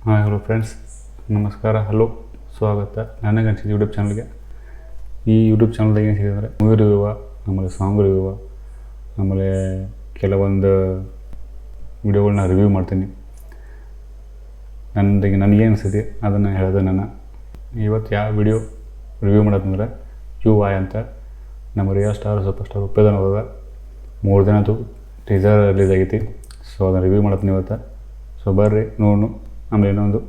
Hi hello friends, ನಮಸ್ಕಾರ. Hello, ಸ್ವಾಗತ ನನಗೆ ಅನಿಸಿದ ಯೂಟ್ಯೂಬ್ ಚಾನಲ್ಗೆ. ಈ ಯೂಟ್ಯೂಬ್ ಚಾನಲ್ದಾಗ ಏನು ಸಿಗಿದೆ ಅಂದರೆ ಮೂವಿ ರಿವ್ಯೂವ, ಆಮೇಲೆ ಸಾಂಗ್ ರಿವ್ಯೂವ, ಆಮೇಲೆ ಕೆಲವೊಂದು ವಿಡಿಯೋಗಳನ್ನ ರಿವ್ಯೂ ಮಾಡ್ತೀನಿ. ನನಗೆ ಅನಿಸ್ತೈತಿ ಅದನ್ನು ಹೇಳಿದೆ. ನಾನು ಇವತ್ತು ಯಾವ ವಿಡಿಯೋ ರಿವ್ಯೂ ಮಾಡೋದಂದ್ರೆ UI ಅಂತ ನಮ್ಮ real star super star Upendra ಅವರ 3 ದಿನದ್ದು ಟೀಸರ್ ರಿಲೀಸ್ ಆಗೈತಿ. ಸೊ ಅದನ್ನು ರಿವ್ಯೂ ಮಾಡತ್ತೀನಿ ಇವತ್ತು. ಸೊ ಬರ್ರಿ ನೋಡು. ಆಮೇಲೆ ಇನ್ನೊಂದು,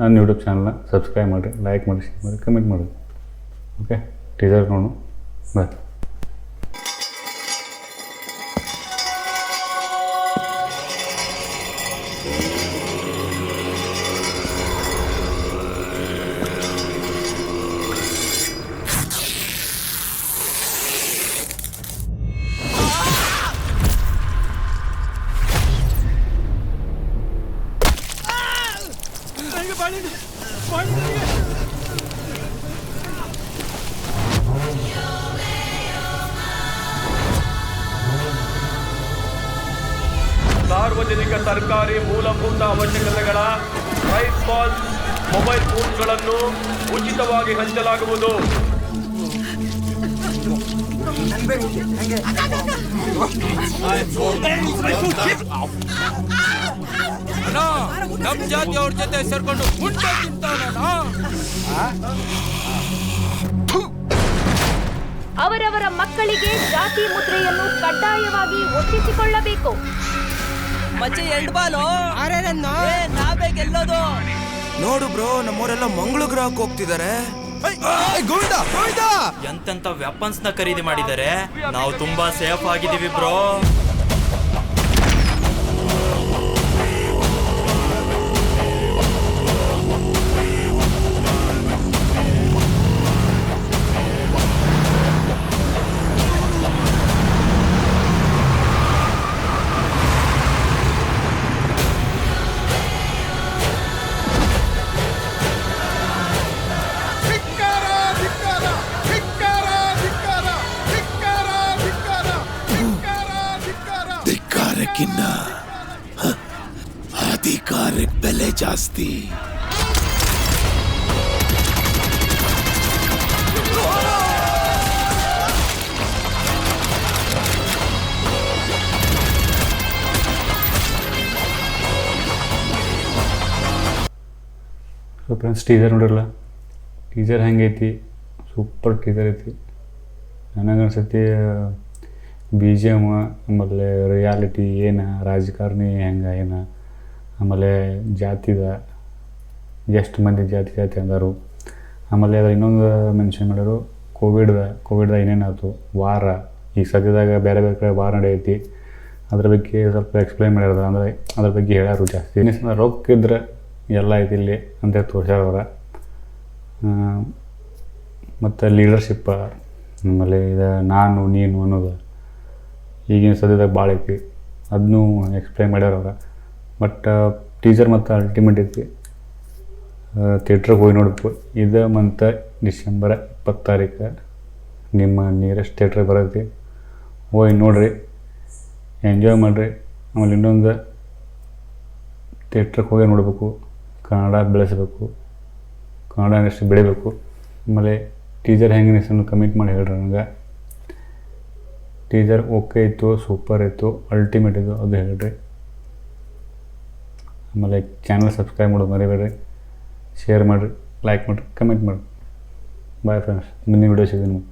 ನನ್ನ ಯೂಟ್ಯೂಬ್ ಚಾನಲ್ನ ಸಬ್ಸ್ಕ್ರೈಬ್ ಮಾಡಿರಿ, ಲೈಕ್ ಮಾಡಿ, ಶೇರ್ ಮಾಡಿ, ಕಮೆಂಟ್ ಮಾಡಿರಿ. ಓಕೆ, ಟೀಸರ್ ನೋಡು ಬಾಯ್. ಸಾರ್ವಜನಿಕ ಸರ್ಕಾರಿ ಮೂಲಭೂತ ಅವಶ್ಯಕತೆಗಳ ರೈಸ್ ಬಾಲ್ ಮೊಬೈಲ್ ಫೋನ್ಗಳನ್ನು ಉಚಿತವಾಗಿ ಹಂಚಲಾಗುವುದು. ನಮ್ ಜಾತಿಯವ್ರ ಜೊತೆ ಸೇರ್ಕೊಂಡು ಊಟ ತಿಂತಾನ. ಅವರವರ ಮಕ್ಕಳಿಗೆ ಜಾತಿ ಮುದ್ರೆಯನ್ನು ಕಡ್ಡಾಯವಾಗಿ ಒತ್ತಿಸಿಕೊಳ್ಳಬೇಕು. ಮಚ್ಚೆ 2 ಬಾಲು ನಾವೇ ಗೆಲ್ಲೋದು. ನೋಡು ಬ್ರೋ, ನಮ್ಮವರೆಲ್ಲ ಮಂಗಳ ಗ್ರಹಕ್ಕೆ ಹೋಗ್ತಿದ್ದಾರೆ. ಎಂತೆಂತ ವೆಪನ್ಸ್ ನ ಖರೀದಿ ಮಾಡಿದ್ದಾರೆ. ನಾವು ತುಂಬಾ ಸೇಫ್ ಆಗಿದ್ದೀವಿ ಬ್ರೋ. ಧಿಕ್ಕಾರಕ್ಕಿನ್ನ ಅಧಿಕಾರಕ್ಕೆ ಬೆಲೆ ಜಾಸ್ತಿ. ಸೊ ಫ್ರೆಂಡ್ಸ್, ಟೀಸರ್ ನೋಡಿರಲ್ಲ, ಟೀಸರ್ ಹೆಂಗೈತಿ? ಸೂಪರ್ ಟೀಸರ್ ಐತಿ. ನನಗೆ ಅನ್ಸತಿ BGM, ಆಮೇಲೆ ರಿಯಾಲಿಟಿ ಏನು, ರಾಜಕಾರಣಿ ಹೆಂಗೆ ಏನು, ಆಮೇಲೆ ಜಾತಿದ ಎಷ್ಟು ಮಂದಿ ಜಾತಿ ಅಂದರು. ಆಮೇಲೆ ಅದ್ರ ಇನ್ನೊಂದು ಮೆನ್ಷನ್ ಮಾಡ್ಯಾರು, ಕೋವಿಡ್ದಾಗ ಏನೇನಾಯ್ತು, ವಾರ ಈಗ ಸದ್ಯದಾಗ ಬೇರೆ ಬೇರೆ ಕಡೆ ವಾರ ನಡೆಯೈತಿ. ಅದ್ರ ಬಗ್ಗೆ ಸ್ವಲ್ಪ ಎಕ್ಸ್ಪ್ಲೈನ್ ಮಾಡ್ಯಾರ. ಅಂದರೆ ಅದ್ರ ಬಗ್ಗೆ ಹೇಳ್ಯಾರು ಜಾಸ್ತಿ. ರೊಕ್ಕ ಇದ್ರೆ ಎಲ್ಲ ಐತಿ ಇಲ್ಲಿ ಅಂತ ತೋರ್ಸ್ಯಾರ. ಮತ್ತು ಲೀಡರ್ಶಿಪ್ಪ, ಆಮೇಲೆ ಇದು ನಾನು ನೀನು ಅನ್ನೋದು ಈಗಿನ ಸದ್ಯದಾಗ ಭಾಳ ಐತಿ, ಅದನ್ನೂ ಎಕ್ಸ್ಪ್ಲೈನ್ ಮಾಡ್ಯಾರ. ಬಟ್ ಟೀಸರ್ ಮತ್ತು ಅಲ್ಟಿಮೇಟ್ ಐತಿ. ಥಿಯೇಟ್ರಿಗೆ ಹೋಗಿ ನೋಡಬೇಕು. ಇದು ಮಂತ್ ಡಿಸೆಂಬರ್ 20 ತಾರೀಕು ನಿಮ್ಮ ನಿಯರೆಸ್ಟ್ ಥಿಯೇಟ್ರಿಗೆ ಬರೈತಿ. ಹೋಗಿ ನೋಡಿರಿ, ಎಂಜಾಯ್ ಮಾಡಿರಿ. ಆಮೇಲೆ ಇನ್ನೊಂದು, ಥಿಯೇಟ್ರಿಗೆ ಹೋಗಿ ನೋಡಬೇಕು, ಕನ್ನಡ ಬೆಳೆಸಬೇಕು, ಕನ್ನಡ ಇಂಡಸ್ಟ್ರಿ ಬೆಳಿಬೇಕು. ಆಮೇಲೆ ಟೀಸರ್ ಹೆಂಗೆ ಅನಿಸ್ತು ಕಮೆಂಟ್ ಮಾಡಿ ಹೇಳ್ರಿ ನನಗೆ. ಟೀಸರ್ ಓಕೆ ಇತ್ತು, ಸೂಪರ್ ಇತ್ತು, ಅಲ್ಟಿಮೇಟ್ ಇತ್ತು, ಅದು ಹೇಳ್ರಿ. ಆಮೇಲೆ ಚಾನಲ್ ಸಬ್ಸ್ಕ್ರೈಬ್ ಮಾಡೋದು ಮರಿಬೇಡ್ರಿ, ಶೇರ್ ಮಾಡಿರಿ, ಲೈಕ್ ಮಾಡಿರಿ, ಕಮೆಂಟ್ ಮಾಡಿರಿ. ಬಾಯ್ ಫ್ರೆಂಡ್ಸ್, ಮುಂದಿನ ವೀಡಿಯೋ ಸಿಗ್ತೀನಿ ನಿಮಗೆ.